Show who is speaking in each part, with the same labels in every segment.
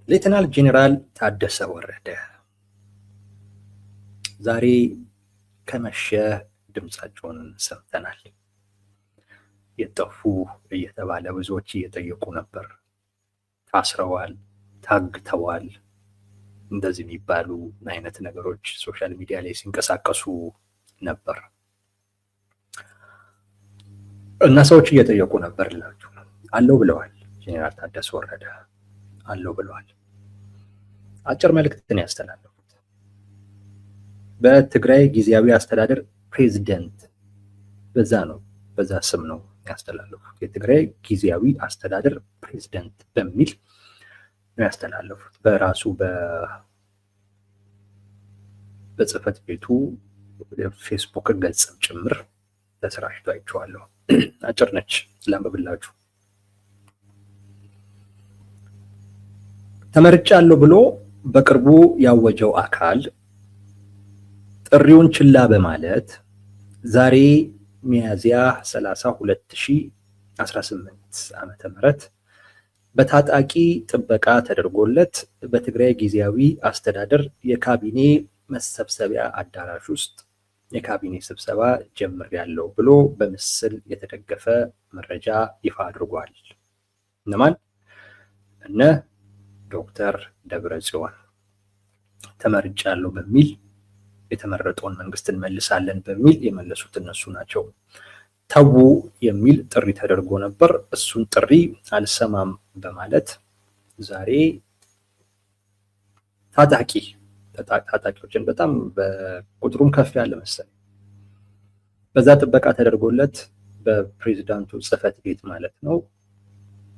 Speaker 1: ሌተናል ጄኔራል ታደሰ ወረደ ዛሬ ከመሸ ድምጻቸውን ሰምተናል። የጠፉ እየተባለ ብዙዎች እየጠየቁ ነበር። ታስረዋል፣ ታግተዋል፣ እንደዚህ የሚባሉ አይነት ነገሮች ሶሻል ሚዲያ ላይ ሲንቀሳቀሱ ነበር እና ሰዎች እየጠየቁ ነበር ልላችሁ አለው ብለዋል። ጄኔራል ታደሰ ወረደ አለው ብለዋል። አጭር መልእክትን ያስተላለፉት በትግራይ ጊዜያዊ አስተዳደር ፕሬዝዳንት በዛ ስም ነው ያስተላለፉት። የትግራይ ጊዜያዊ አስተዳደር ፕሬዝዳንት በሚል ነው ያስተላለፉት። በራሱ በጽህፈት ቤቱ ፌስቡክ ገጽም ጭምር ተሰራጭቶ አይቼዋለሁ። አጭር ነች፣ ላንብብላችሁ። ተመርጫለሁ ብሎ በቅርቡ ያወጀው አካል ጥሪውን ችላ በማለት ዛሬ ሚያዝያ 30 2018 ዓመተ ምህረት በታጣቂ ጥበቃ ተደርጎለት በትግራይ ጊዜያዊ አስተዳደር የካቢኔ መሰብሰቢያ አዳራሽ ውስጥ የካቢኔ ስብሰባ ጀምሬያለሁ ብሎ በምስል የተደገፈ መረጃ ይፋ አድርጓል። እነማን? እነ ዶክተር ደብረጽዮን ተመርጫለሁ በሚል የተመረጠውን መንግስት እንመልሳለን በሚል የመለሱት እነሱ ናቸው። ተው የሚል ጥሪ ተደርጎ ነበር። እሱን ጥሪ አልሰማም በማለት ዛሬ ታጣቂዎችን በጣም በቁጥሩም ከፍ ያለ መሰለኝ በዛ ጥበቃ ተደርጎለት በፕሬዝዳንቱ ጽህፈት ቤት ማለት ነው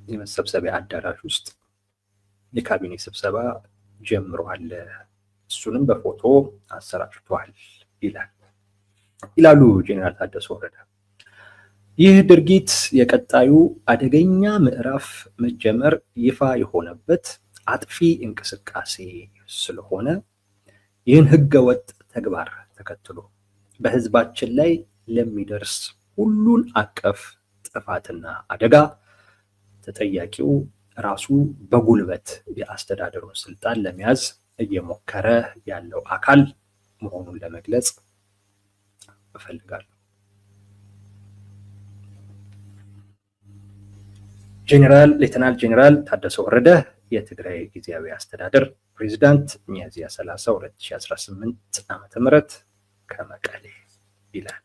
Speaker 1: የመሰብሰቢያ አዳራሽ ውስጥ የካቢኔ ስብሰባ ጀምሯል። እሱንም በፎቶ አሰራጭቷል ይላሉ ጄኔራል ታደሰ ወረደ። ይህ ድርጊት የቀጣዩ አደገኛ ምዕራፍ መጀመር ይፋ የሆነበት አጥፊ እንቅስቃሴ ስለሆነ ይህን ህገወጥ ተግባር ተከትሎ በህዝባችን ላይ ለሚደርስ ሁሉን አቀፍ ጥፋትና አደጋ ተጠያቂው ራሱ በጉልበት የአስተዳደሩን ስልጣን ለመያዝ እየሞከረ ያለው አካል መሆኑን ለመግለጽ እፈልጋለሁ። ሌተናል ጄኔራል ታደሰ ወረደ የትግራይ ጊዜያዊ አስተዳደር ፕሬዝዳንት ሚያዝያ 30 2018 ዓመተ ምህረት ከመቀሌ ይላል።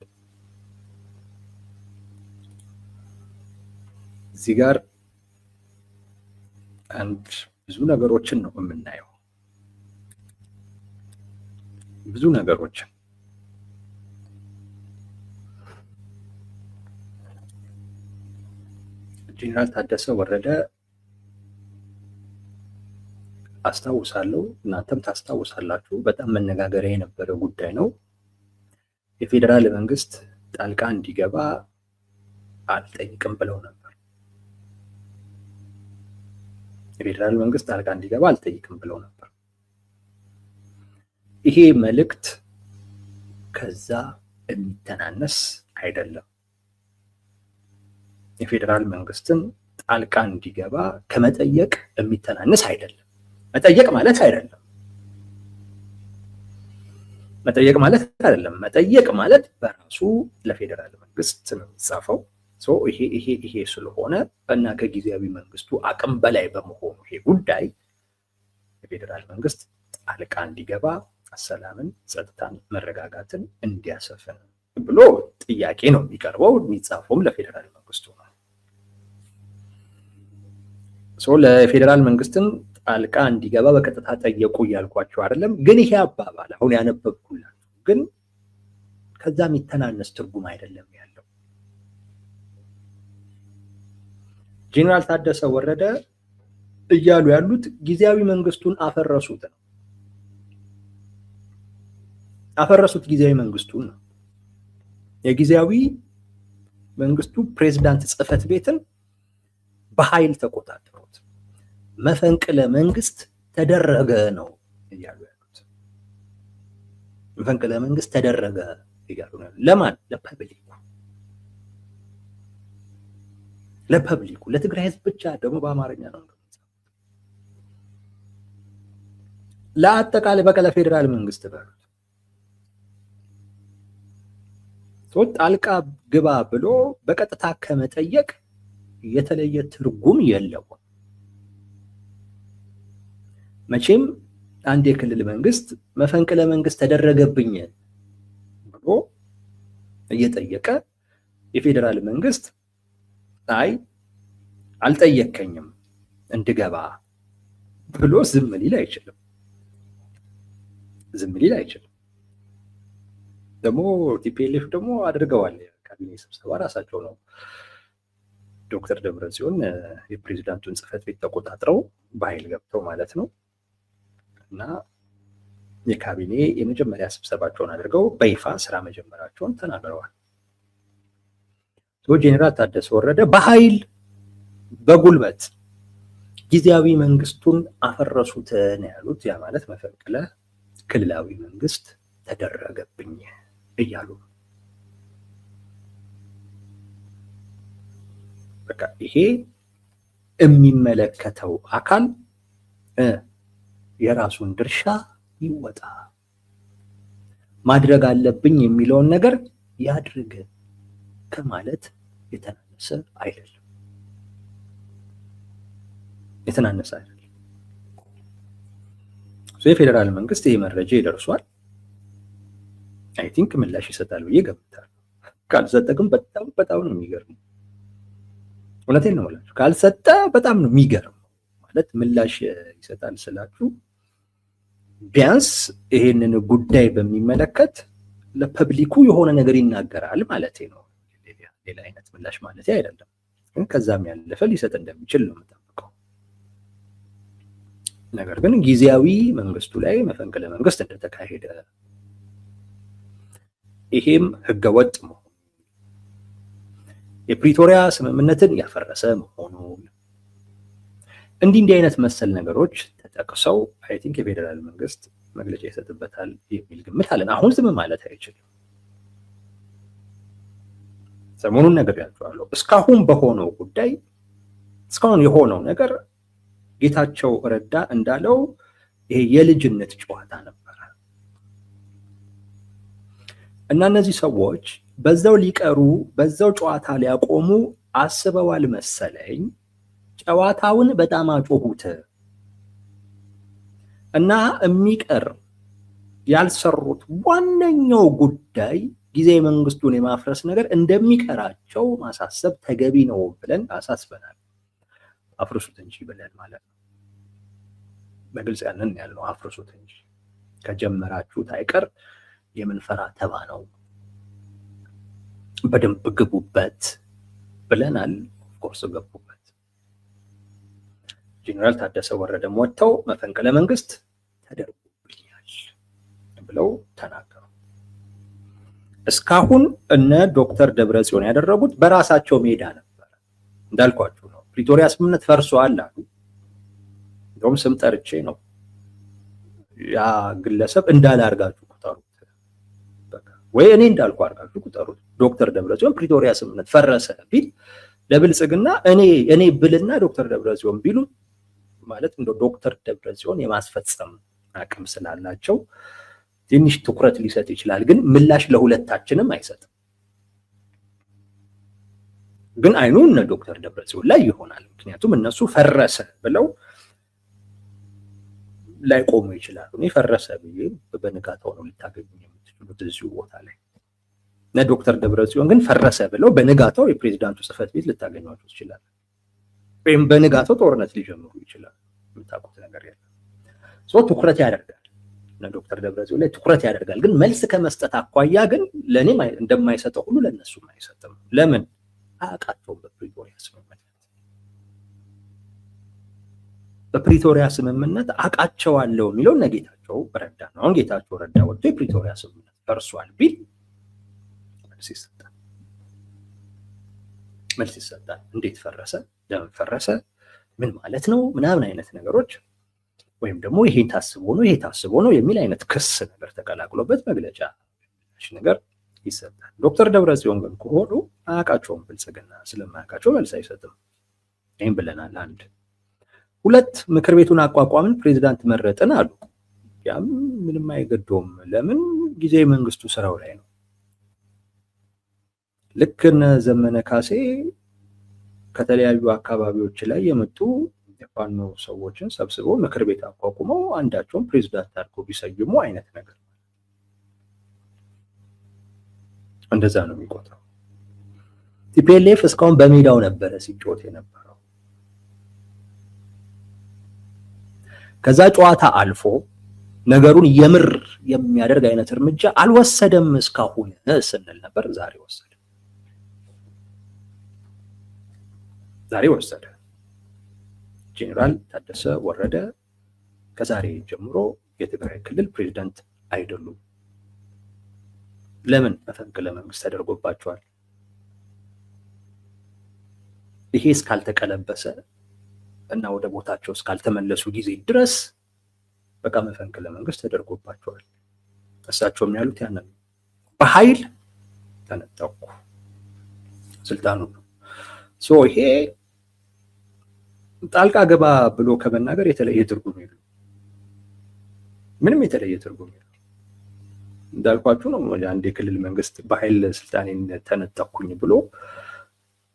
Speaker 1: እዚህ ጋር አንድ ብዙ ነገሮችን ነው የምናየው። ብዙ ነገሮችን ጄኔራል ታደሰ ወረደ አስታውሳለሁ፣ እናንተም ታስታውሳላችሁ፣ በጣም መነጋገሪያ የነበረ ጉዳይ ነው። የፌዴራል መንግስት ጣልቃ እንዲገባ አልጠይቅም ብለው ነበር። የፌዴራል መንግስት ጣልቃ እንዲገባ አልጠይቅም ብለው ነበር። ይሄ መልእክት ከዛ የሚተናነስ አይደለም። የፌዴራል መንግስትን ጣልቃ እንዲገባ ከመጠየቅ የሚተናነስ አይደለም። መጠየቅ ማለት በራሱ ለፌዴራል መንግስት ነው የሚጻፈው። ይሄ ስለሆነ እና ከጊዜያዊ መንግስቱ አቅም በላይ በመሆኑ ይሄ ጉዳይ የፌዴራል መንግስት ጣልቃ እንዲገባ ሰላምን፣ ጸጥታን፣ መረጋጋትን እንዲያሰፍን ብሎ ጥያቄ ነው የሚቀርበው። የሚጻፈውም ለፌዴራል መንግስቱ ነው። ለፌዴራል መንግስትን ጣልቃ እንዲገባ በቀጥታ ጠየቁ እያልኳቸው አይደለም። ግን ይሄ አባባል አሁን ያነበብኩላችሁ ግን ከዛ የሚተናነስ ትርጉም አይደለም ያለው። ጄኔራል ታደሰ ወረደ እያሉ ያሉት ጊዜያዊ መንግስቱን አፈረሱት ነው። አፈረሱት ጊዜያዊ መንግስቱን ነው። የጊዜያዊ መንግስቱ ፕሬዝዳንት ጽህፈት ቤትን በኃይል ተቆጣጠሩት። መፈንቅለ መንግስት ተደረገ ነው እያሉ ያሉት። መፈንቅለ መንግስት ተደረገ እያሉ ነው። ለማን? ለፐብሊኩ፣ ለትግራይ ህዝብ ብቻ ደግሞ በአማርኛ ነው። ለአጠቃላይ በቃ ለፌዴራል መንግስት በሉት ጣልቃ ግባ ብሎ በቀጥታ ከመጠየቅ የተለየ ትርጉም የለውም። መቼም አንድ የክልል መንግስት መፈንቅለ መንግስት ተደረገብኝ ብሎ እየጠየቀ የፌዴራል መንግስት አይ አልጠየከኝም እንድገባ ብሎ ዝም ሊል አይችልም። ደግሞ ቲፒኤልኤፍ ደግሞ አድርገዋል። ካቢኔ ስብሰባ ራሳቸው ነው ዶክተር ደብረጽዮን የፕሬዚዳንቱን ጽህፈት ቤት ተቆጣጥረው በኃይል ገብተው ማለት ነው እና የካቢኔ የመጀመሪያ ስብሰባቸውን አድርገው በይፋ ስራ መጀመራቸውን ተናግረዋል። ጄኔራል ታደሰ ወረደ በኃይል በጉልበት ጊዜያዊ መንግስቱን አፈረሱት ነው ያሉት። ያ ማለት መፈንቅለ ክልላዊ መንግስት ተደረገብኝ እያሉ ነው። በቃ ይሄ የሚመለከተው አካል የራሱን ድርሻ ይወጣ፣ ማድረግ አለብኝ የሚለውን ነገር ያድርግ ከማለት የተናነሰ አይደለም። የፌዴራል መንግስት ይህ መረጃ ይደርሷል። አይ ቲንክ ምላሽ ይሰጣል ብዬ ገምታለሁ። ካልሰጠ ግን በጣም ነው የሚገርመው። እውነቴን ነው የምላችሁ። ካልሰጠ በጣም ነው የሚገርመው። ማለት ምላሽ ይሰጣል ስላችሁ ቢያንስ ይሄንን ጉዳይ በሚመለከት ለፐብሊኩ የሆነ ነገር ይናገራል ማለት ነው። ሌላ አይነት ምላሽ ማለት አይደለም። ግን ከዛም ያለፈ ሊሰጥ እንደሚችል ነው የምጠብቀው። ነገር ግን ጊዜያዊ መንግስቱ ላይ መፈንቅለ መንግስት እንደተካሄደ ይሄም ህገወጥ መሆኑ የፕሪቶሪያ ስምምነትን ያፈረሰ መሆኑን እንዲህ አይነት መሰል ነገሮች ተጠቅሰው አይ ቲንክ የፌዴራል መንግስት መግለጫ ይሰጥበታል የሚል ግምት አለን። አሁን ዝም ማለት አይችልም። ሰሞኑን ነግሬያችኋለሁ። እስካሁን በሆነው ጉዳይ እስካሁን የሆነው ነገር ጌታቸው ረዳ እንዳለው ይሄ የልጅነት ጨዋታ ነበረ እና እነዚህ ሰዎች በዛው ሊቀሩ በዛው ጨዋታ ሊያቆሙ አስበዋል መሰለኝ። ጨዋታውን በጣም አጮሁት እና የሚቀር ያልሰሩት ዋነኛው ጉዳይ ጊዜ መንግስቱን የማፍረስ ነገር እንደሚቀራቸው ማሳሰብ ተገቢ ነው ብለን አሳስበናል። አፍርሱት እንጂ ብለን ማለት ነው። በግልጽ ያንን ያለው አፍርሱት እንጂ ከጀመራችሁት አይቀር የምንፈራ ተባ ነው፣ በደንብ ግቡበት ብለናል። ኦፍኮርስ ገቡበት። ጄኔራል ታደሰ ወረደ ወጥተው መፈንቅለ መንግስት ተደርጎብኛል ብለው ተናገሩ። እስካሁን እነ ዶክተር ደብረጽዮን ያደረጉት በራሳቸው ሜዳ ነበር። እንዳልኳችሁ ነው። ፕሪቶሪያ ስምምነት ፈርሷል አሉ። እንደውም ስም ጠርቼ ነው ያ ግለሰብ እንዳለ አርጋችሁ ቁጠሩት፣ ወይ እኔ እንዳልኩ አርጋችሁ ቁጠሩት። ዶክተር ደብረጽዮን ፕሪቶሪያ ስምምነት ፈረሰ ቢል ለብልጽግና እኔ ብልና ዶክተር ደብረጽዮን ቢሉ ማለት እንደው ዶክተር ደብረጽዮን የማስፈጸም አቅም ስላላቸው ትንሽ ትኩረት ሊሰጥ ይችላል። ግን ምላሽ ለሁለታችንም አይሰጥም። ግን አይኑ እነ ዶክተር ደብረጽዮን ላይ ይሆናል። ምክንያቱም እነሱ ፈረሰ ብለው ላይ ቆሙ ይችላሉ። እኔ ፈረሰ ብዬ በንጋታው ነው ልታገኙ የምትችሉት እዚሁ ቦታ ላይ። እነ ዶክተር ደብረጽዮን ግን ፈረሰ ብለው በንጋታው የፕሬዝዳንቱ ጽህፈት ቤት ልታገኟቸው ይችላል። ወይም በንጋታው ጦርነት ሊጀምሩ ይችላል። የምታውቁት ነገር ያለ ሰው ትኩረት ያደርጋል። እነ ዶክተር ደብረጽዮን ላይ ትኩረት ያደርጋል። ግን መልስ ከመስጠት አኳያ ግን ለኔ እንደማይሰጠው ሁሉ ለነሱም አይሰጥም። ለምን? አያውቃቸውም። በፕሪቶሪያ ስምምነት አውቃቸዋለሁ የሚለው እነ ጌታቸው ረዳ ነው። አሁን ጌታቸው ረዳ ወጥቶ የፕሪቶሪያ ስምምነት ፈርሷል ቢል መልስ ይሰጣል። እንዴት ፈረሰ? ለምን ፈረሰ? ምን ማለት ነው? ምናምን አይነት ነገሮች ወይም ደግሞ ይሄ ታስቦ ነው የሚል አይነት ክስ ነገር ተቀላቅሎበት መግለጫ ነገር ይሰጣል። ዶክተር ደብረጽዮን ግን ከሆኑ አያውቃቸውም። ብልጽግና ስለማያውቃቸው መልስ አይሰጥም። ይህም ብለናል። አንድ ሁለት ምክር ቤቱን አቋቋምን፣ ፕሬዚዳንት መረጥን አሉ። ያም ምንም አይገዶም። ለምን ጊዜያዊ መንግስቱ ስራው ላይ ነው። ልክ እነ ዘመነ ካሴ ከተለያዩ አካባቢዎች ላይ የመጡ የፋኖ ሰዎችን ሰብስበው ምክር ቤት አቋቁመው አንዳቸውን ፕሬዝዳንት አድርገው ቢሰይሙ አይነት ነገር እንደዛ ነው የሚቆጥረው። ቲፒኤልኤፍ እስካሁን በሜዳው ነበረ ሲጮት የነበረው። ከዛ ጨዋታ አልፎ ነገሩን የምር የሚያደርግ አይነት እርምጃ አልወሰደም እስካሁን ስንል ነበር። ዛሬ ወሰደ። ጄኔራል ታደሰ ወረደ ከዛሬ ጀምሮ የትግራይ ክልል ፕሬዝዳንት አይደሉም። ለምን? መፈንቅለ መንግስት ተደርጎባቸዋል። ይሄ እስካልተቀለበሰ እና ወደ ቦታቸው እስካልተመለሱ ጊዜ ድረስ በቃ መፈንቅለ መንግስት ተደርጎባቸዋል። እሳቸውም ያሉት ያንን በኃይል ተነጠቁ ስልጣኑ ነው። ይሄ ጣልቃ ገባ ብሎ ከመናገር የተለየ ትርጉም የለው። ምንም የተለየ ትርጉም የለው። እንዳልኳችሁ ነው። አንድ የክልል መንግስት በኃይል ስልጣኔን ተነጠቅኩኝ ብሎ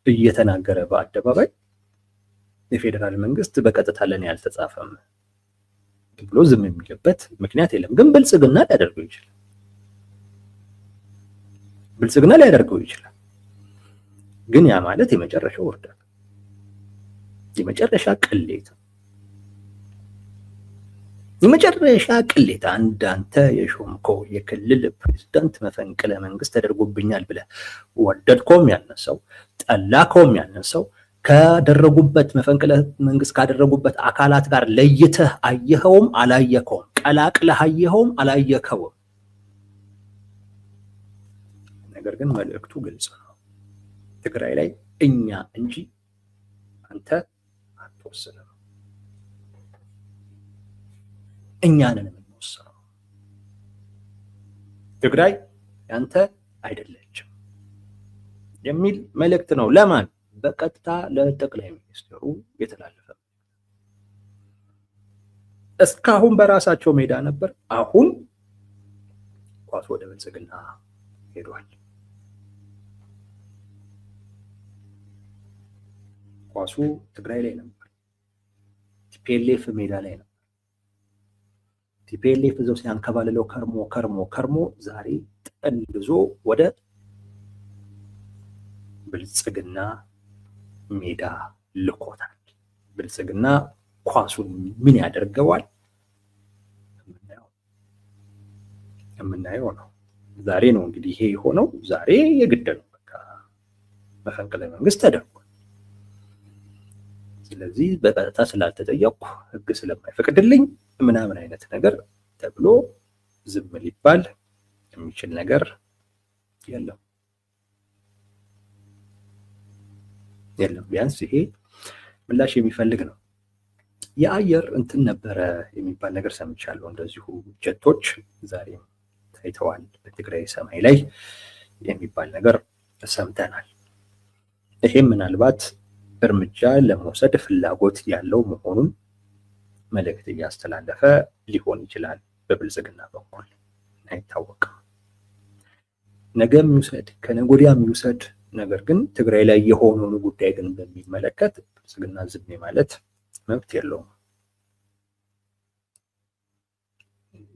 Speaker 1: እየተናገረ በአደባባይ የፌዴራል መንግስት በቀጥታ ለኔ ያልተጻፈም ብሎ ዝም የሚልበት ምክንያት የለም። ግን ብልጽግና ሊያደርገው ይችላል። ግን ያ ማለት የመጨረሻው ውርደት፣ የመጨረሻ ቅሌት አንዳንተ የሾምከው የክልል ፕሬዝዳንት መፈንቅለ መንግስት ተደርጎብኛል ብለህ ወደድከውም ያነሰው ጠላከውም ያነሰው ካደረጉበት መፈንቅለ መንግስት ካደረጉበት አካላት ጋር ለይተህ አየኸውም አላየከውም፣ ቀላቅለህ አየኸውም አላየከውም። ነገር ግን መልእክቱ ግልጽ ነው። ትግራይ ላይ እኛ እንጂ አንተ አትወስንም። እኛ ነን የምንወስነው። ትግራይ ያንተ አይደለችም የሚል መልእክት ነው። ለማን? በቀጥታ ለጠቅላይ ሚኒስትሩ የተላለፈ። እስካሁን በራሳቸው ሜዳ ነበር። አሁን ኳስ ወደ ብልጽግና ሄዷል። ኳሱ ትግራይ ላይ ነበር። ቲፒኤልኤፍ ሜዳ ላይ ነበር። ቲፒኤልኤፍ እዛው ሲያንከባልለው ከርሞ ዛሬ ጠልዞ ወደ ብልጽግና ሜዳ ልኮታል። ብልጽግና ኳሱን ምን ያደርገዋል የምናየው ነው። ዛሬ ነው እንግዲህ ይሄ የሆነው። ዛሬ የግድ ነው። በቃ መፈንቅለ መንግስት ተደርጓል። ስለዚህ በቀጥታ ስላልተጠየቅኩ ህግ ስለማይፈቅድልኝ ምናምን አይነት ነገር ተብሎ ዝም ሊባል የሚችል ነገር የለም። ቢያንስ ይሄ ምላሽ የሚፈልግ ነው። የአየር እንትን ነበረ የሚባል ነገር ሰምቻለሁ። እንደዚሁ ጀቶች ዛሬ ታይተዋል በትግራይ ሰማይ ላይ የሚባል ነገር ሰምተናል። ይሄም ምናልባት እርምጃ ለመውሰድ ፍላጎት ያለው መሆኑን መልእክት እያስተላለፈ ሊሆን ይችላል። በብልጽግና በኩል አይታወቅም። ነገም ይውሰድ ከነገ ወዲያም ይውሰድ፣ ነገር ግን ትግራይ ላይ የሆነውን ጉዳይ ግን በሚመለከት ብልጽግና ዝም ማለት መብት የለውም።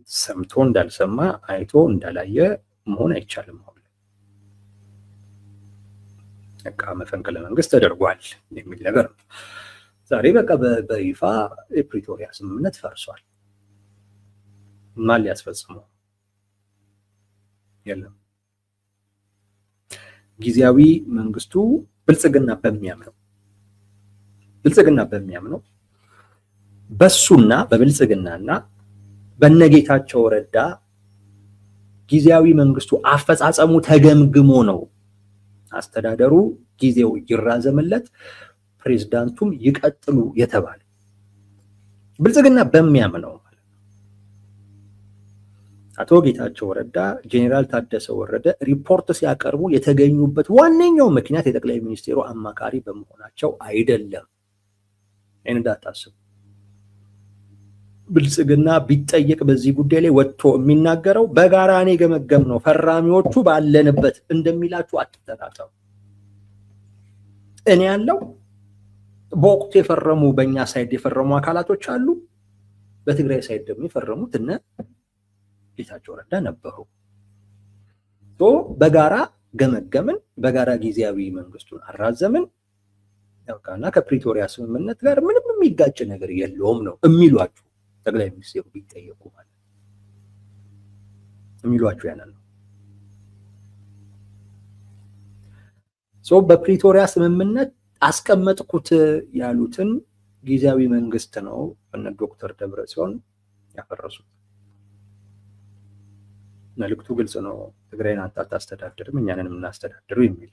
Speaker 1: ሰምቶ እንዳልሰማ አይቶ እንዳላየ መሆን አይቻልም። በቃ መፈንቅለ መንግስት ተደርጓል የሚል ነገር ነው። ዛሬ በቃ በይፋ የፕሪቶሪያ ስምምነት ፈርሷል። ማን ሊያስፈጽመው? የለም። ጊዜያዊ መንግስቱ ብልጽግና በሚያምነው በሱና በብልጽግናና በነጌታቸው ረዳ ጊዜያዊ መንግስቱ አፈጻጸሙ ተገምግሞ ነው አስተዳደሩ ጊዜው ይራዘምለት ፕሬዝዳንቱም ይቀጥሉ የተባለ። ብልጽግና በሚያምነው ማለት ነው። አቶ ጌታቸው ረዳ፣ ጄኔራል ታደሰ ወረደ ሪፖርት ሲያቀርቡ የተገኙበት ዋነኛው ምክንያት የጠቅላይ ሚኒስትሩ አማካሪ በመሆናቸው አይደለም። እንዳታስቡ። ብልጽግና ቢጠየቅ በዚህ ጉዳይ ላይ ወጥቶ የሚናገረው በጋራ እኔ ገመገም ነው ፈራሚዎቹ ባለንበት እንደሚላችሁ አትጠራጠሩ። እኔ ያለው በወቅቱ የፈረሙ በእኛ ሳይድ የፈረሙ አካላቶች አሉ። በትግራይ ሳይድ ደግሞ የፈረሙት እነ ጌታቸው ረዳ ነበሩ። በጋራ ገመገምን፣ በጋራ ጊዜያዊ መንግስቱን አራዘምን። ያውቃና ከፕሪቶሪያ ስምምነት ጋር ምንም የሚጋጭ ነገር የለውም ነው የሚሏችሁ ጠቅላይ ሚኒስትሩ ቢጠየቁ ማለት የሚሏችሁ ያንን ነው። በፕሪቶሪያ ስምምነት አስቀመጥኩት ያሉትን ጊዜያዊ መንግስት ነው እነ ዶክተር ደብረጽዮን ያፈረሱት። መልእክቱ ግልጽ ነው። ትግራይን አንተ አታስተዳድርም እኛንን የምናስተዳድረው የሚል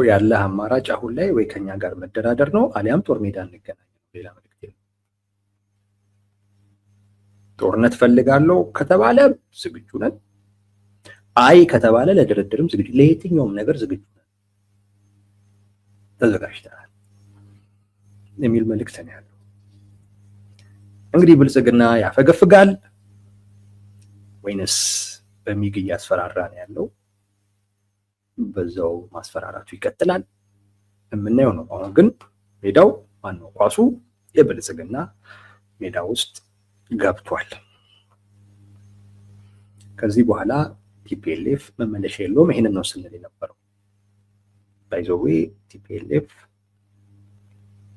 Speaker 1: ያለ አማራጭ አሁን ላይ ወይ ከኛ ጋር መደራደር ነው አሊያም ጦር ሜዳ እንገናኝ ነው። ሌላ መልእክት የለም። ጦርነት ፈልጋለሁ ከተባለ ዝግጁ ነን፣ አይ ከተባለ ለድርድርም ዝግጁ፣ ለየትኛውም ነገር ዝግጁ ነን፣ ተዘጋጅተናል የሚል መልእክት ነው ያለው። እንግዲህ ብልጽግና ያፈገፍጋል ወይንስ በሚግ እያስፈራራ ነው ያለው? በዛው ማስፈራራቱ ይቀጥላል የምናየው ነው። አሁን ግን ሜዳው ማነው ኳሱ የብልጽግና ሜዳ ውስጥ ገብቷል። ከዚህ በኋላ ቲፒኤልኤፍ መመለሻ የለውም። ይሄንን ነው ስንል የነበረው። ባይዘዌ ቲፒኤልኤፍ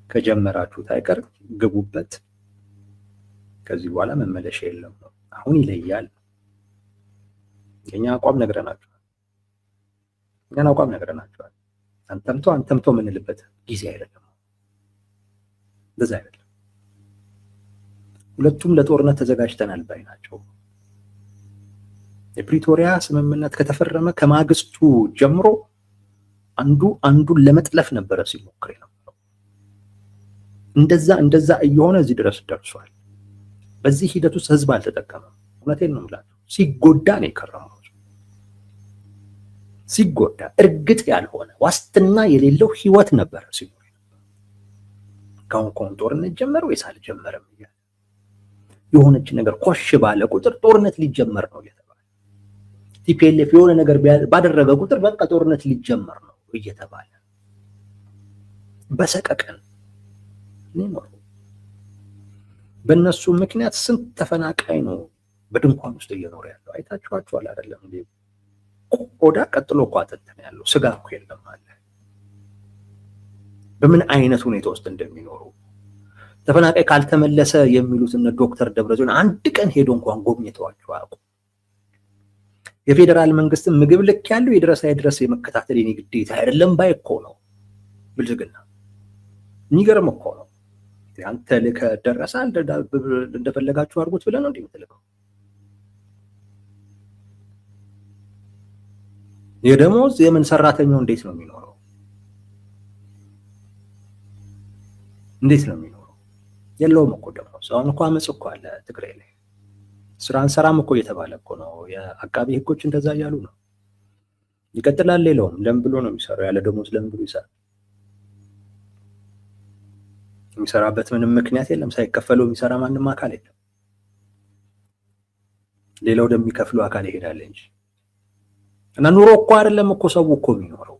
Speaker 1: ከጀመራችሁት አይቀር ግቡበት፣ ከዚህ በኋላ መመለሻ የለም ነው። አሁን ይለያል። የኛ አቋም ነግረናችኋል። እኛን አቋም ነግረናችኋል። አንተምቶ የምንልበት ጊዜ አይደለም። እንደዛ አይደለም። ሁለቱም ለጦርነት ተዘጋጅተናል ባይ ናቸው። የፕሪቶሪያ ስምምነት ከተፈረመ ከማግስቱ ጀምሮ አንዱ አንዱን ለመጥለፍ ነበረ ሲሞክር የነበረው። እንደዛ እየሆነ እዚህ ድረስ ደርሷል። በዚህ ሂደት ውስጥ ህዝብ አልተጠቀመም። እውነቴን ነው የምላችሁ። ሲጎዳ ነው የከረመው። ሲጎዳ እርግጥ ያልሆነ ዋስትና የሌለው ህይወት ነበር ሲኖር ከሆን ጦርነት ጀመረ ወይስ አልጀመረም እያለ የሆነች ነገር ኮሽ ባለ ቁጥር ጦርነት ሊጀመር ነው እየተባለ ቲፒኤልኤፍ የሆነ ነገር ባደረገ ቁጥር በቃ ጦርነት ሊጀመር ነው እየተባለ በሰቀቀን ነው። በእነሱ ምክንያት ስንት ተፈናቃይ ነው በድንኳን ውስጥ እየኖረ ያለው? አይታችኋቸዋል አይደለም እንዴ? ቆዳ ቀጥሎ እኮ አጥንት ነው ያለው፣ ስጋ እኮ የለም አለ። በምን አይነት ሁኔታ ውስጥ እንደሚኖሩ ተፈናቃይ ካልተመለሰ የሚሉት እነ ዶክተር ደብረጽዮን አንድ ቀን ሄዶ እንኳን ጎብኝተዋቸው አያውቁም። የፌዴራል መንግስትን ምግብ ልክ ያለው የድረስ አይድረስ የመከታተል የኔ ግዴታ አይደለም ባይ እኮ ነው ብልጽግና። የሚገርም እኮ ነው። አንተ ልከ ደረሰ እንደፈለጋችሁ አድርጉት ብለህ ነው እንደምትልከው። የደሞዝ የምን ሰራተኛው እንዴት ነው የሚኖረው? እንዴት ነው የሚኖረው? የለውም እኮ ደሞዝ። አሁን እኮ አመጽ እኮ አለ ትግራይ ላይ። ስራን ሰራም እኮ እየተባለ እኮ ነው። የአቃቢ ህጎች እንደዛ እያሉ ነው። ይቀጥላል። ሌላውም ለምን ብሎ ነው የሚሰራው? ያለ ደሞዝ ለምን ብሎ ይሰራል? የሚሰራበት ምንም ምክንያት የለም። ሳይከፈለው የሚሰራ ማንም አካል የለም። ሌላው ወደሚከፍለው አካል ይሄዳል እንጂ እና ኑሮ እኮ አይደለም እኮ ሰው እኮ የሚኖረው።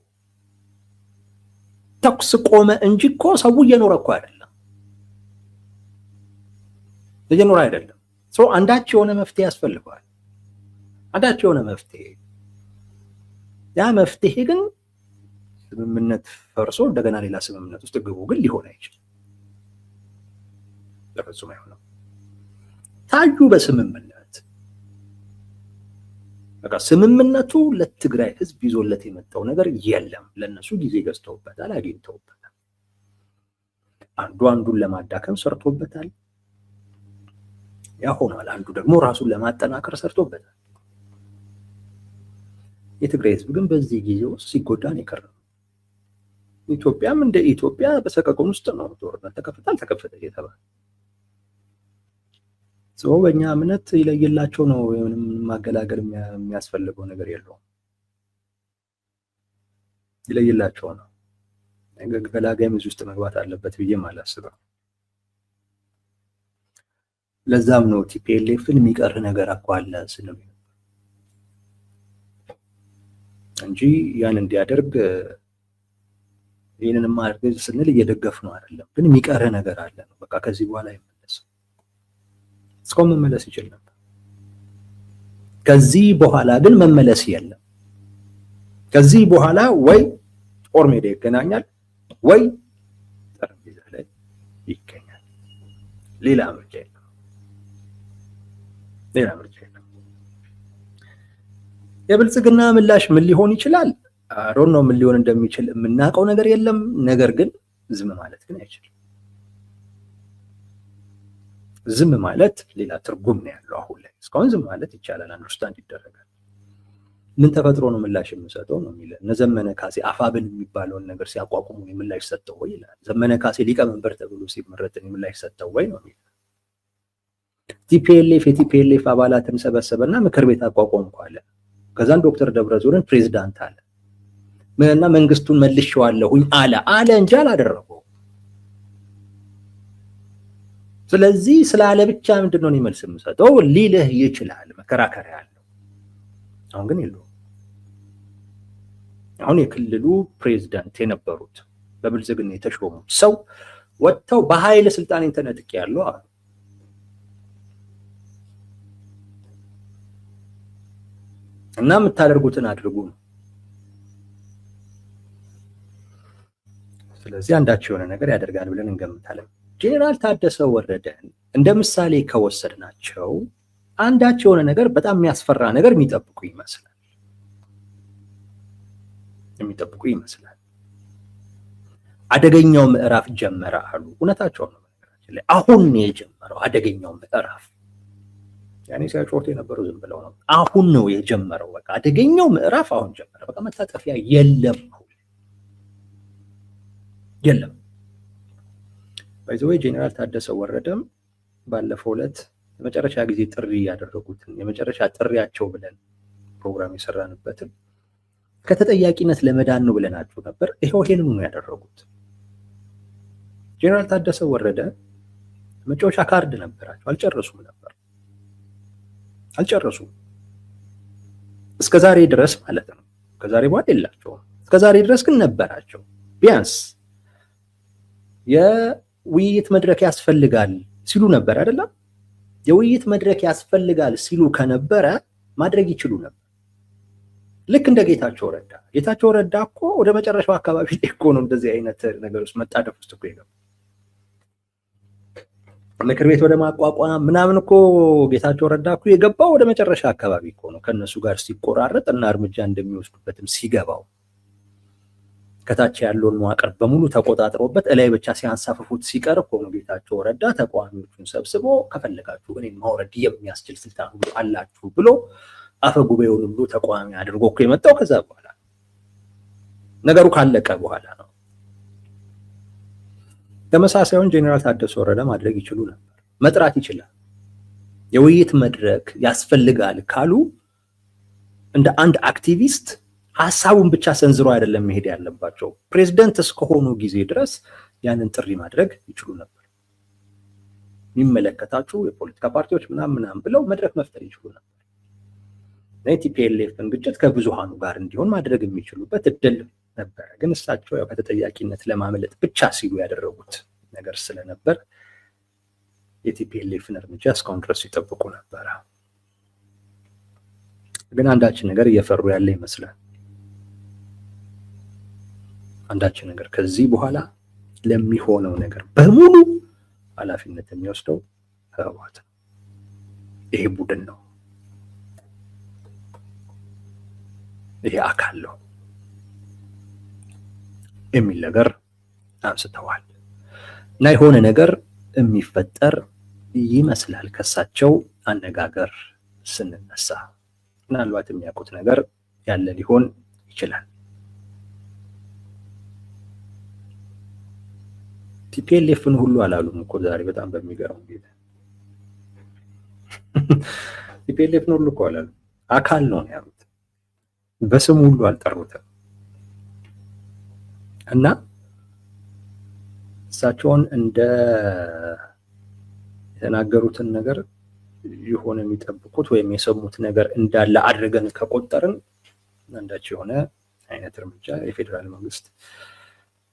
Speaker 1: ተኩስ ቆመ እንጂ እኮ ሰው እየኖረ እኮ አይደለም፣ እየኖረ አይደለም። አንዳች የሆነ መፍትሄ ያስፈልገዋል። አንዳች የሆነ መፍትሄ። ያ መፍትሄ ግን ስምምነት ፈርሶ እንደገና ሌላ ስምምነት ውስጥ ግቡ ግን ሊሆን አይችልም። ለፍጹም አይሆንም። ታዩ በስምምነት በቃ ስምምነቱ ለትግራይ ህዝብ ይዞለት የመጣው ነገር የለም። ለነሱ ጊዜ ገዝተውበታል፣ አግኝተውበታል። አንዱ አንዱን ለማዳከም ሰርቶበታል። ያ ሆኗል። አንዱ ደግሞ ራሱን ለማጠናከር ሰርቶበታል። የትግራይ ህዝብ ግን በዚህ ጊዜ ውስጥ ሲጎዳ ነው የቀረው። ኢትዮጵያም እንደ ኢትዮጵያ በሰቀቀን ውስጥ ነው። ጦርነት ተከፈተ አልተከፈተ እየተባለ በእኛ እምነት ይለይላቸው ነው። ምንም ማገላገል የሚያስፈልገው ነገር የለውም። ይለይላቸው ነው። ገላጋይም እዚህ ውስጥ መግባት አለበት ብዬም አላስብም። ለዛም ነው ቲፒኤልኤፍን የሚቀር ነገር እኮ አለ ስንም እንጂ ያን እንዲያደርግ ይህንን ማድረግ ስንል እየደገፍ ነው አይደለም። ግን የሚቀር ነገር አለ ነው። በቃ ከዚህ በኋላ አይመለስም። እስካሁን መመለስ ይችል ነበር። ከዚህ በኋላ ግን መመለስ የለም። ከዚህ በኋላ ወይ ጦር ሜዳ ይገናኛል ወይ ጠረጴዛ ላይ ይገኛል። ሌላ ምርጫ የለም። ሌላ ምርጫ የለም። የብልጽግና ምላሽ ምን ሊሆን ይችላል? አሮን ነው ምን ሊሆን እንደሚችል የምናውቀው ነገር የለም። ነገር ግን ዝም ማለት ግን አይችልም። ዝም ማለት ሌላ ትርጉም ነው ያለው አሁን ላይ። እስካሁን ዝም ማለት ይቻላል፣ አንደርስታንድ ይደረጋል። ምን ተፈጥሮ ነው ምላሽ የምሰጠው ነው የሚለው። እነ ዘመነ ካሴ አፋብን የሚባለውን ነገር ሲያቋቁሙ ምላሽ ሰጠው ወይ ይላል። ዘመነ ካሴ ሊቀመንበር ተብሎ ሲመረጥ ምላሽ ሰጠው ወይ ነው የሚለው። የቲፒኤልኤፍ አባላትን ሰበሰበና ምክር ቤት አቋቋምኩ አለ። ከዛን ዶክተር ደብረጽዮንን ፕሬዝዳንት አለ እና መንግስቱን መልሼዋለሁኝ አለ እንጂ አላደረገው። ስለዚህ ስላለ ብቻ ምንድነው መልስ የምሰጠው ሊልህ ይችላል፣ መከራከሪያ ያለው። አሁን ግን የለውም። አሁን የክልሉ ፕሬዝዳንት የነበሩት በብልጽግና የተሾሙት ሰው ወጥተው በኃይል ስልጣኔን ተነጥቄያለሁ አሉ። እና የምታደርጉትን አድርጉ ነው። ስለዚህ አንዳቸው የሆነ ነገር ያደርጋል ብለን እንገምታለን። ጄኔራል ታደሰ ወረደን እንደ ምሳሌ ከወሰድናቸው አንዳቸው የሆነ ነገር በጣም የሚያስፈራ ነገር የሚጠብቁ ይመስላል። አደገኛው ምዕራፍ ጀመረ አሉ። እውነታቸው ነው። አሁን ነው የጀመረው አደገኛው ምዕራፍ። ያኔ ሲያጮቱ የነበረው ዝም ብለው ነው። አሁን ነው የጀመረው። በቃ አደገኛው ምዕራፍ አሁን ጀመረ። በቃ መታጠፊያ የለም። ባይዘው ጄኔራል ታደሰ ወረደም ባለፈው ዕለት የመጨረሻ ጊዜ ጥሪ ያደረጉትን የመጨረሻ ጥሪያቸው ብለን ፕሮግራም የሰራንበትን ከተጠያቂነት ለመዳን ነው ብለናችሁ ነበር። ይሄንን ነው ያደረጉት። ጄኔራል ታደሰ ወረደ መጫወቻ ካርድ ነበራቸው፣ አልጨረሱም ነበር። እስከዛሬ ድረስ ማለት ነው። ከዛሬ በኋላ የላቸውም። እስከዛሬ ድረስ ግን ነበራቸው። ቢያንስ የውይይት መድረክ ያስፈልጋል ሲሉ ነበር አይደለም? የውይይት መድረክ ያስፈልጋል ሲሉ ከነበረ ማድረግ ይችሉ ነበር። ልክ እንደ ጌታቸው ረዳ እኮ ወደ መጨረሻው አካባቢ እኮ ነው እንደዚህ አይነት ነገር ውስጥ መጣደፍ ውስጥ እኮ የገባው። ምክር ቤት ወደ ማቋቋም ምናምን እኮ ጌታቸው ረዳ እኮ የገባው ወደ መጨረሻ አካባቢ እኮ ነው። ከነሱ ጋር ሲቆራረጥ እና እርምጃ እንደሚወስዱበትም ሲገባው ከታች ያለውን መዋቅር በሙሉ ተቆጣጥሮበት እላይ ብቻ ሲያንሳፍፉት ሲቀር እኮ ነው ጌታቸው ረዳ ተቃዋሚዎቹን ሰብስቦ ከፈለጋችሁ እኔን ማውረድ የሚያስችል ስልጣን ሁሉ አላችሁ ብሎ አፈ ጉባኤውን ሁሉ ተቃዋሚ አድርጎ እኮ የመጣው ከዛ በኋላ ነገሩ ካለቀ በኋላ ነው። ተመሳሳዩን ጄኔራል ታደሰ ወረደ ማድረግ ይችሉ ነበር። መጥራት ይችላል። የውይይት መድረክ ያስፈልጋል ካሉ እንደ አንድ አክቲቪስት ሐሳቡን ብቻ ሰንዝሮ አይደለም መሄድ ያለባቸው። ፕሬዝዳንት እስከሆኑ ጊዜ ድረስ ያንን ጥሪ ማድረግ ይችሉ ነበር። የሚመለከታችሁ የፖለቲካ ፓርቲዎች ምናምን ብለው መድረክ መፍጠር ይችሉ ነበር። ቲፒኤልኤፍን ግጭት ከብዙሃኑ ጋር እንዲሆን ማድረግ የሚችሉበት እድል ነበረ። ግን እሳቸው ያው ከተጠያቂነት ለማምለጥ ብቻ ሲሉ ያደረጉት ነገር ስለነበር የቲፒኤልኤፍን እርምጃ እስካሁን ድረስ ይጠብቁ ነበረ። ግን አንዳችን ነገር እየፈሩ ያለ ይመስላል። አንዳችን ነገር ከዚህ በኋላ ለሚሆነው ነገር በሙሉ ኃላፊነት የሚወስደው ህወሓት ነው። ይሄ ቡድን ነው። ይሄ አካል ነው የሚል ነገር አንስተዋል። እና የሆነ ነገር የሚፈጠር ይመስላል ከሳቸው አነጋገር ስንነሳ። ምናልባት የሚያውቁት ነገር ያለ ሊሆን ይችላል። ቲፒኤልኤፍን ሁሉ አላሉም እኮ ዛሬ በጣም በሚገርም ጊዜ ቲፒኤልኤፍን ሁሉ እኮ አላሉም። አካል ነው ያሉት። በስሙ ሁሉ አልጠሩትም። እና እሳቸውን እንደ የተናገሩትን ነገር የሆነ የሚጠብቁት ወይም የሰሙት ነገር እንዳለ አድርገን ከቆጠርን አንዳች የሆነ አይነት እርምጃ የፌዴራል መንግስት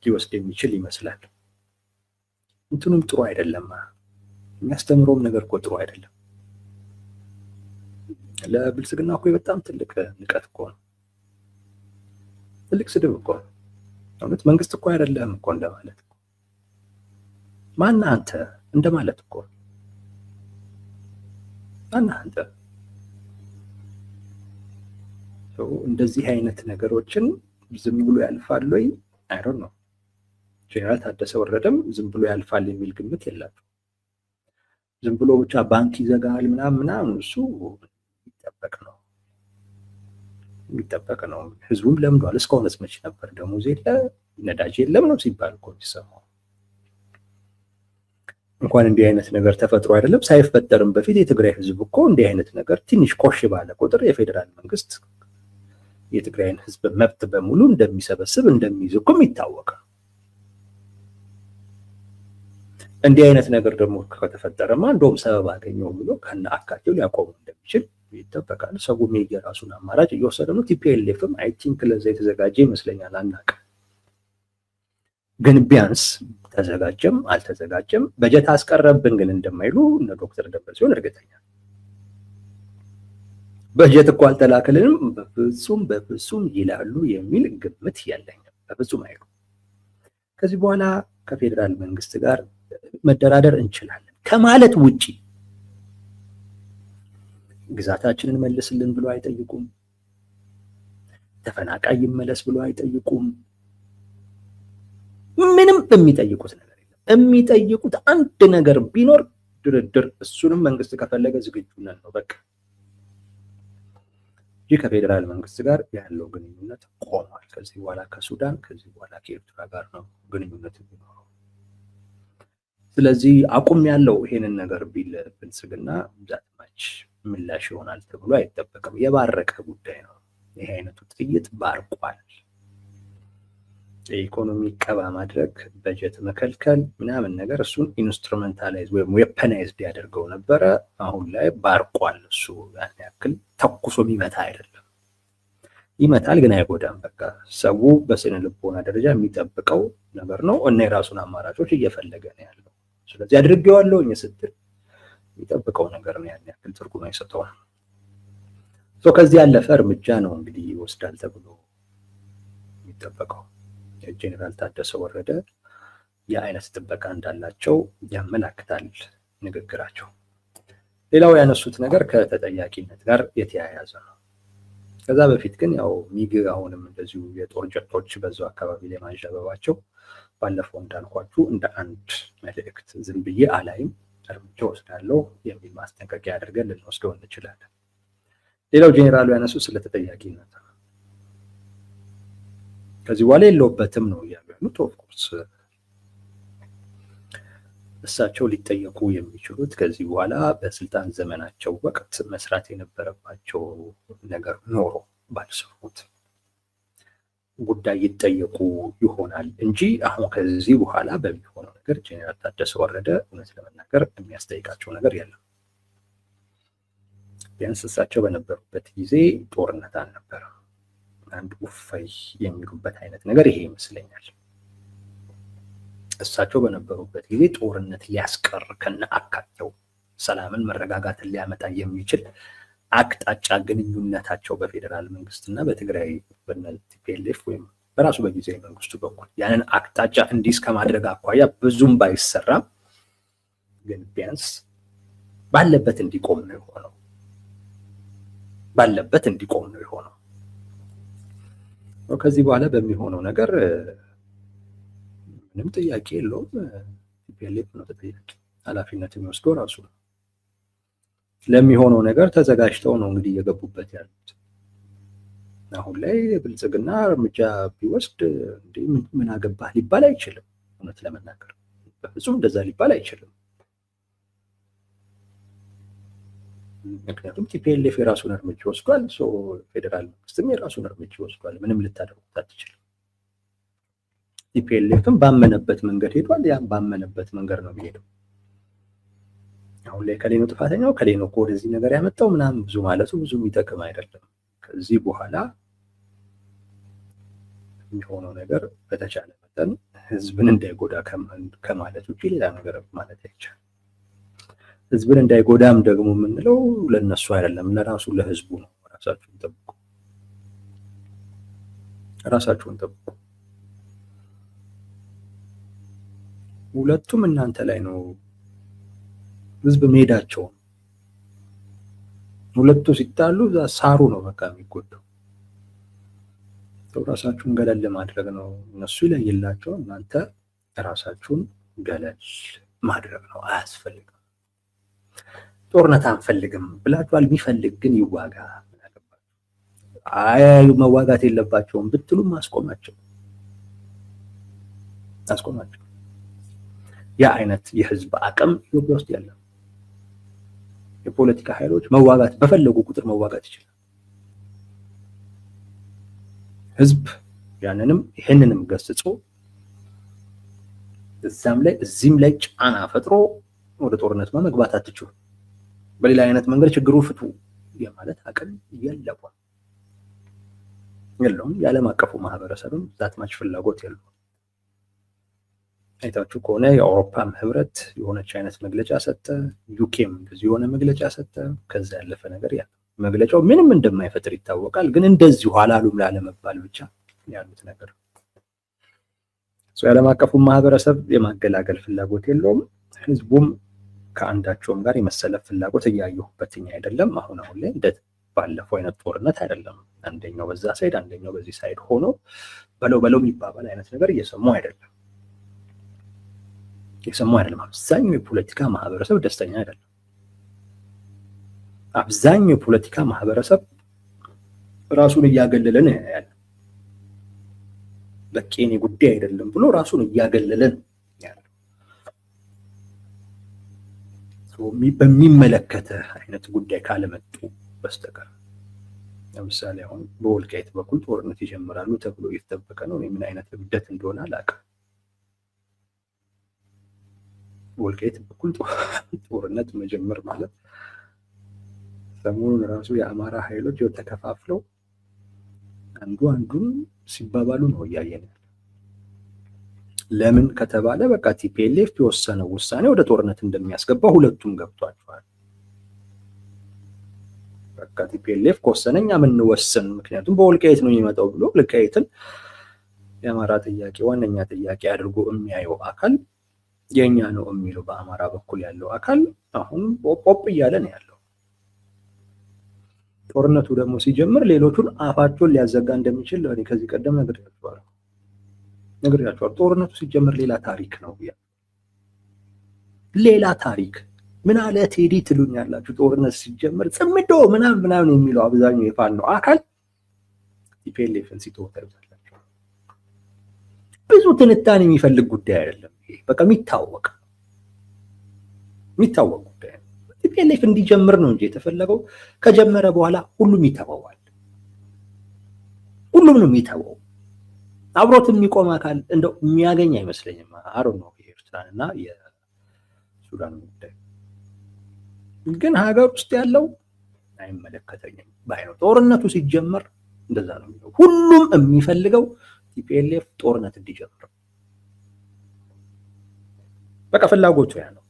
Speaker 1: ሊወስድ የሚችል ይመስላል። እንትኑም ጥሩ አይደለም። የሚያስተምረውም ነገር እኮ ጥሩ አይደለም። ለብልጽግና እኮ በጣም ትልቅ ንቀት እኮ ነው። ትልቅ ስድብ እኮ ነው። እውነት መንግስት እኮ አይደለም እኮ እንደማለት እኮ። ማነህ አንተ እንደማለት እኮ። ማነህ አንተ? እንደዚህ አይነት ነገሮችን ዝም ብሎ ያልፋል ወይ? አይ ዶንት ኖ። ጄኔራል ታደሰ ወረደም ዝም ብሎ ያልፋል የሚል ግምት የላቸው። ዝም ብሎ ብቻ ባንክ ይዘጋል ምናምን እሱ የሚጠበቅ ነው። ህዝቡም ለምዷል። እስካሁንስ መች ነበር ደሞዝ የለ ነዳጅ የለም ነው ሲባል እኮ የሚሰማው። እንኳን እንዲህ አይነት ነገር ተፈጥሮ አይደለም ሳይፈጠርም በፊት የትግራይ ህዝብ እኮ እንዲህ አይነት ነገር ትንሽ ኮሽ ባለ ቁጥር የፌዴራል መንግስት የትግራይን ህዝብ መብት በሙሉ እንደሚሰበስብ እንደሚይዝ እኮ የሚታወቅ ነው። እንዲህ አይነት ነገር ደግሞ ከተፈጠረማ እንደውም ሰበብ አገኘው ብሎ ከነ አካቴው ሊያቆሙ እንደሚችል ይጠበቃል። ሰው የራሱን አማራጭ እየወሰደ ነው። ቲፒኤልኤፍም አይ ቲንክ ለዛ የተዘጋጀ ይመስለኛል። አናውቅም፣ ግን ቢያንስ ተዘጋጀም አልተዘጋጀም በጀት አስቀረብን ግን እንደማይሉ እነ ዶክተር ደብረጽዮን እርግጠኛ። በጀት እኮ አልተላከልንም በፍጹም ይላሉ የሚል ግምት የለኝም። በፍጹም አይሉ። ከዚህ በኋላ ከፌዴራል መንግስት ጋር መደራደር እንችላለን ከማለት ውጪ ግዛታችንን መልስልን ብሎ አይጠይቁም። ተፈናቃይ ይመለስ ብሎ አይጠይቁም። ምንም የሚጠይቁት ነገር የለም። የሚጠይቁት አንድ ነገር ቢኖር ድርድር፣ እሱንም መንግስት ከፈለገ ዝግጁ ነን ነው በቃ። ይህ ከፌዴራል መንግስት ጋር ያለው ግንኙነት ቆሟል። ከዚህ በኋላ ከሱዳን ከዚህ በኋላ ከኤርትራ ጋር ነው ግንኙነት የሚኖረው። ስለዚህ አቁም ያለው ይሄንን ነገር ቢል ብልጽግና ዛትማች ምላሽ ይሆናል ተብሎ አይጠበቅም። የባረቀ ጉዳይ ነው። ይሄ አይነቱ ጥይት ባርቋል። የኢኮኖሚ ቀባ ማድረግ፣ በጀት መከልከል ምናምን ነገር እሱን ኢንስትሩሜንታላይዝ ወይም ዌፐናይዝድ ያደርገው ነበረ። አሁን ላይ ባርቋል። እሱ ያን ያክል ተኩሶ የሚመታ አይደለም። ይመታል ግን አይጎዳም። በቃ ሰው በስነ ልቦና ደረጃ የሚጠብቀው ነገር ነው እና የራሱን አማራጮች እየፈለገ ነው ያለው። ስለዚህ አድርጌዋለሁኝ ስትል የሚጠብቀው ነገር ነው። ያን ያክል ትርጉም አይሰጠውም። ከዚህ ያለፈ እርምጃ ነው እንግዲህ ይወስዳል ተብሎ የሚጠበቀው። ጄኔራል ታደሰ ወረደ የአይነት ጥበቃ እንዳላቸው ያመላክታል ንግግራቸው። ሌላው ያነሱት ነገር ከተጠያቂነት ጋር የተያያዘ ነው። ከዛ በፊት ግን ያው ሚግ አሁንም እንደዚሁ የጦር ጀቶች በዛው አካባቢ ላይ ማንዣበባቸው ባለፈው እንዳልኳችሁ እንደ አንድ መልእክት ዝም ብዬ አላይም እርምጃ ወስዳለሁ የሚል ማስጠንቀቂያ አድርገን ልንወስደው እንችላለን። ሌላው ጄኔራሉ ያነሱ ስለ ተጠያቂነት ነው። ከዚህ በኋላ የለውበትም ነው እያሉ ያሉት። ኦፍኮርስ እሳቸው ሊጠየቁ የሚችሉት ከዚህ በኋላ በስልጣን ዘመናቸው ወቅት መስራት የነበረባቸው ነገር ኖሮ ባልሰሩት ጉዳይ ይጠየቁ ይሆናል እንጂ አሁን ከዚህ በኋላ በሚሆነው ነገር ጄኔራል ታደሰ ወረደ እውነት ለመናገር የሚያስጠይቃቸው ነገር የለም። ቢያንስ እሳቸው በነበሩበት ጊዜ ጦርነት አልነበረም። አንድ ውፋይ የሚሉበት አይነት ነገር ይሄ ይመስለኛል። እሳቸው በነበሩበት ጊዜ ጦርነት ሊያስቀር ከነ አካቴው ሰላምን መረጋጋትን ሊያመጣ የሚችል አቅጣጫ ግንኙነታቸው በፌዴራል መንግስትና በትግራይ በቲፒኤልኤፍ ወይም በራሱ በጊዜያዊ መንግስቱ በኩል ያንን አቅጣጫ እንዲስ ከማድረግ አኳያ ብዙም ባይሰራም ግን ቢያንስ ባለበት እንዲቆም ነው የሆነው። ባለበት እንዲቆም ነው የሆነው። ከዚህ በኋላ በሚሆነው ነገር ምንም ጥያቄ የለውም። ቲፒኤልኤፍ ነው ተጠያቂ። ኃላፊነት የሚወስደው ራሱ ነው። ለሚሆነው ነገር ተዘጋጅተው ነው እንግዲህ እየገቡበት ያሉት። አሁን ላይ ብልጽግና እርምጃ ቢወስድ ምን አገባህ ሊባል አይችልም። እውነት ለመናገር በፍጹም እንደዛ ሊባል አይችልም። ምክንያቱም ቲፒኤልኤፍ የራሱን እርምጃ ወስዷል። ፌዴራል መንግስትም የራሱን እርምጃ ወስዷል። ምንም ልታደርጉት አትችልም። ቲፒኤልኤፍም ባመነበት መንገድ ሄዷል። ያም ባመነበት መንገድ ነው የሚሄደው። አሁን ላይ ከሌ ነው ጥፋተኛው ከሌ ነው ወደዚህ ነገር ያመጣው ምናምን ብዙ ማለቱ ብዙ የሚጠቅም አይደለም። ከዚህ በኋላ የሚሆነው ነገር በተቻለ መጠን ህዝብን እንዳይጎዳ ከማለት ውጭ ሌላ ነገር ማለት አይቻልም። ህዝብን እንዳይጎዳም ደግሞ የምንለው ለነሱ አይደለም፣ ለራሱ ለህዝቡ ነው። ራሳችሁን ጠብቁ፣ ራሳችሁን ጠብቁ። ሁለቱም እናንተ ላይ ነው ህዝብ ሜዳቸው። ሁለቱ ሲጣሉ ሳሩ ነው በቃ የሚጎዳው። ራሳችሁን ገለል ማድረግ ነው። እነሱ ይለይላቸው፣ እናንተ ራሳችሁን ገለል ማድረግ ነው። አያስፈልግም። ጦርነት አንፈልግም ብላችኋል። የሚፈልግ ግን ይዋጋ። አይ መዋጋት የለባቸውም ብትሉም አስቆማቸው። ያ አይነት የህዝብ አቅም ኢትዮጵያ ውስጥ ያለ የፖለቲካ ኃይሎች መዋጋት በፈለጉ ቁጥር መዋጋት ይችላል። ህዝብ ያንንም ይሄንንም ገስጾ እዛም ላይ እዚህም ላይ ጫና ፈጥሮ ወደ ጦርነት መግባት አትችሉ፣ በሌላ አይነት መንገድ ችግሩ ፍቱ የማለት አቅም የለውም። የዓለም አቀፉ ማህበረሰብም ዛትማች ፍላጎት የለውም። አይታችሁ ከሆነ የአውሮፓም ህብረት የሆነች አይነት መግለጫ ሰጠ፣ ዩኬም እንደዚህ የሆነ መግለጫ ሰጠ። ከዛ ያለፈ ነገር ያለ መግለጫው ምንም እንደማይፈጥር ይታወቃል። ግን እንደዚህ አላሉም ላለመባል ብቻ ያሉት ነገር የዓለም አቀፉ ማህበረሰብ የማገላገል ፍላጎት የለውም። ህዝቡም ከአንዳቸውም ጋር የመሰለፍ ፍላጎት እያየሁበትኝ አይደለም። አሁን ላይ እንደ ባለፈው አይነት ጦርነት አይደለም። አንደኛው በዛ ሳይድ አንደኛው በዚህ ሳይድ ሆኖ በለው የሚባባል አይነት ነገር እየሰሙ አይደለም። አብዛኛው የፖለቲካ ማህበረሰብ ደስተኛ አይደለም። አብዛኛው የፖለቲካ ማህበረሰብ ራሱን እያገለለ ነው ያለ። በቄኔ ጉዳይ አይደለም ብሎ ራሱን እያገለለ ነው ያለ። በሚመለከተ አይነት ጉዳይ ካለመጡ በስተቀር ለምሳሌ አሁን በወልቃይት በኩል ጦርነት ይጀምራሉ ተብሎ እየተጠበቀ ነው። ምን አይነት እብደት እንደሆነ አላውቅም። በወልቃይት በኩል ጦርነት መጀመር ማለት ሰሞኑን ራሱ የአማራ ኃይሎች ተከፋፍለው አንዱ አንዱን ሲባባሉ ነው እያየን። ለምን ከተባለ በቃ ቲፒኤልኤፍ የወሰነው ውሳኔ ወደ ጦርነት እንደሚያስገባ ሁለቱም ገብቷቸዋል። በቃ ቲፒኤልኤፍ ከወሰነኛ ምን ወሰን፣ ምክንያቱም በወልቃይት ነው የሚመጣው ብሎ ወልቃይትን የአማራ ጥያቄ ዋነኛ ጥያቄ አድርጎ የሚያየው አካል የኛ ነው የሚለው በአማራ በኩል ያለው አካል አሁን ፖፕ እያለ ነው ያለው። ጦርነቱ ደግሞ ሲጀምር ሌሎቹን አፋቸውን ሊያዘጋ እንደሚችል እኔ ከዚህ ቀደም ነግሬያቸዋለሁ። ጦርነቱ ሲጀምር ሌላ ታሪክ ነው ብያ ሌላ ታሪክ ምን አለ ቴዲ ትሉኛላችሁ። ጦርነት ሲጀምር ጽምዶ ምናምን የሚለው አብዛኛው የፋኖ አካል ቲፒኤልኤፍን ሲተወታዩታላችሁ። ብዙ ትንታኔ የሚፈልግ ጉዳይ አይደለም። በቃ የሚታወቅ ጉዳይ ነው። ቲፒኤልኤፍ እንዲጀምር ነው እንጂ የተፈለገው። ከጀመረ በኋላ ሁሉም ይተወዋል። ሁሉም ነው የሚተወው። አብሮት የሚቆም አካል እንደው የሚያገኝ አይመስለኝም። አሮ ነው የኤርትራንና የሱዳን ጉዳይ ግን ሀገር ውስጥ ያለው አይመለከተኝም ባይ ነው። ጦርነቱ ሲጀመር እንደዛ ነው የሚለው። ሁሉም የሚፈልገው ቲፒኤልኤፍ ጦርነት እንዲጀምር በቃ ፍላጎቱ ያ ነው።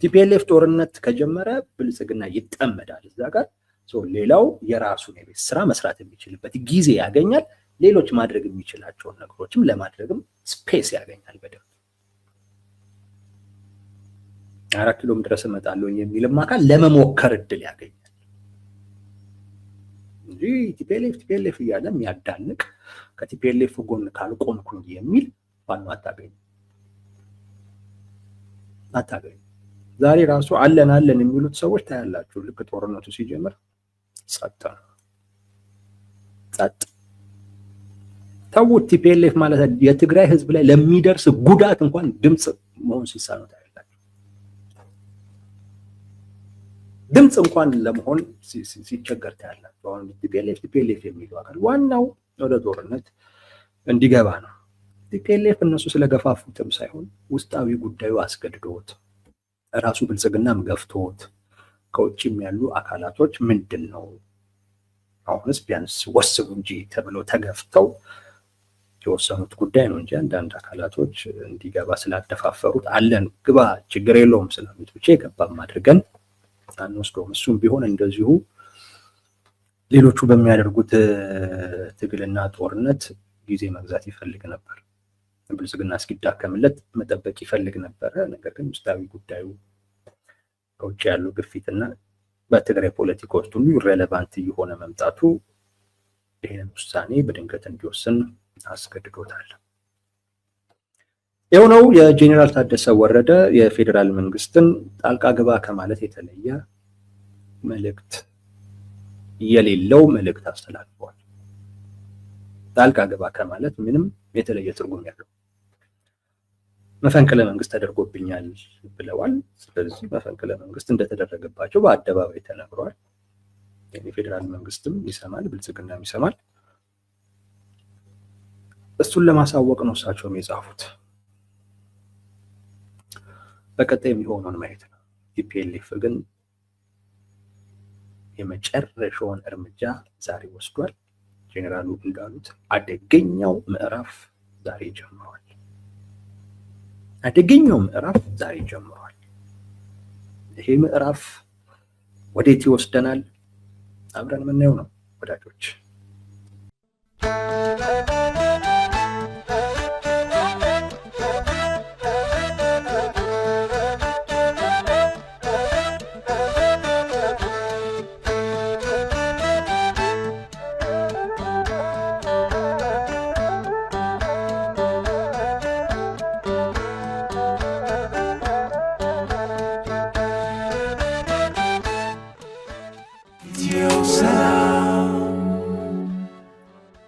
Speaker 1: ቲፒኤልኤፍ ጦርነት ከጀመረ ብልጽግና ይጠመዳል እዛ ጋር። ሌላው የራሱን የቤት ስራ መስራት የሚችልበት ጊዜ ያገኛል። ሌሎች ማድረግ የሚችላቸውን ነገሮችም ለማድረግም ስፔስ ያገኛል በደንብ። 4 ኪሎም ድረስ እመጣለሁ የሚልም አካል ለመሞከር እድል ያገኛል እንጂ ቲፒኤልኤፍ እያለ የሚያዳንቅ ከቲፒኤልኤፍ ጎን ካልቆምኩኝ የሚል ፋኖ አታገኝ። ዛሬ ራሱ አለን የሚሉት ሰዎች ታያላችሁ። ልክ ጦርነቱ ሲጀምር ጸጥ ተውት። ቲፒኤልኤፍ ማለት የትግራይ ህዝብ ላይ ለሚደርስ ጉዳት እንኳን ድምፅ መሆን ሲሳነው ታያላችሁ። ድምፅ እንኳን ለመሆን ሲቸገር ታያላችሁ። አሁን ቲፒኤልኤፍ የሚለው አካል ዋናው ወደ ጦርነት እንዲገባ ነው። ቲፒኤልኤፍ እነሱ ስለገፋፉትም ሳይሆን ውስጣዊ ጉዳዩ አስገድዶት ራሱ ብልጽግናም ገፍቶት ከውጭም ያሉ አካላቶች ምንድን ነው አሁንስ ቢያንስ ወስኑ እንጂ ተብሎ ተገፍተው የወሰኑት ጉዳይ ነው እንጂ አንዳንድ አካላቶች እንዲገባ ስላደፋፈሩት አለን ግባ ችግር የለውም ስለሚሉት ብቻ የገባም አድርገን አንወስደውም። እሱም ቢሆን እንደዚሁ ሌሎቹ በሚያደርጉት ትግልና ጦርነት ጊዜ መግዛት ይፈልግ ነበር። ብልጽግና እስኪዳከምለት መጠበቅ ይፈልግ ነበረ። ነገር ግን ውስጣዊ ጉዳዩ ከውጭ ያሉ ግፊትና በትግራይ ፖለቲካ ውስጥ ሁሉ ሬሌቫንት እየሆነ መምጣቱ ይህንን ውሳኔ በድንገት እንዲወስን አስገድዶታል። ይኸው ነው የጄኔራል ታደሰ ወረደ የፌዴራል መንግስትን ጣልቃ ግባ ከማለት የተለየ መልእክት የሌለው መልእክት አስተላልፈዋል። ጣልቃ ግባ ከማለት ምንም የተለየ ትርጉም ያለው መፈንቅለ መንግስት ተደርጎብኛል ብለዋል። ስለዚህ መፈንቅለ መንግስት እንደተደረገባቸው በአደባባይ ተነግሯል። የፌዴራል መንግስትም ይሰማል፣ ብልጽግናም ይሰማል። እሱን ለማሳወቅ ነው እሳቸውም የጻፉት። በቀጣይ የሚሆነውን ማየት ነው። ቲፒኤልኤፍ ግን የመጨረሻውን እርምጃ ዛሬ ወስዷል። ጄኔራሉ እንዳሉት አደገኛው ምዕራፍ ዛሬ ጀምሯል። አደገኛው ምዕራፍ ዛሬ ጀምሯል። ይሄ ምዕራፍ ወዴት ይወስደናል? አብረን የምናየው ነው ወዳጆች።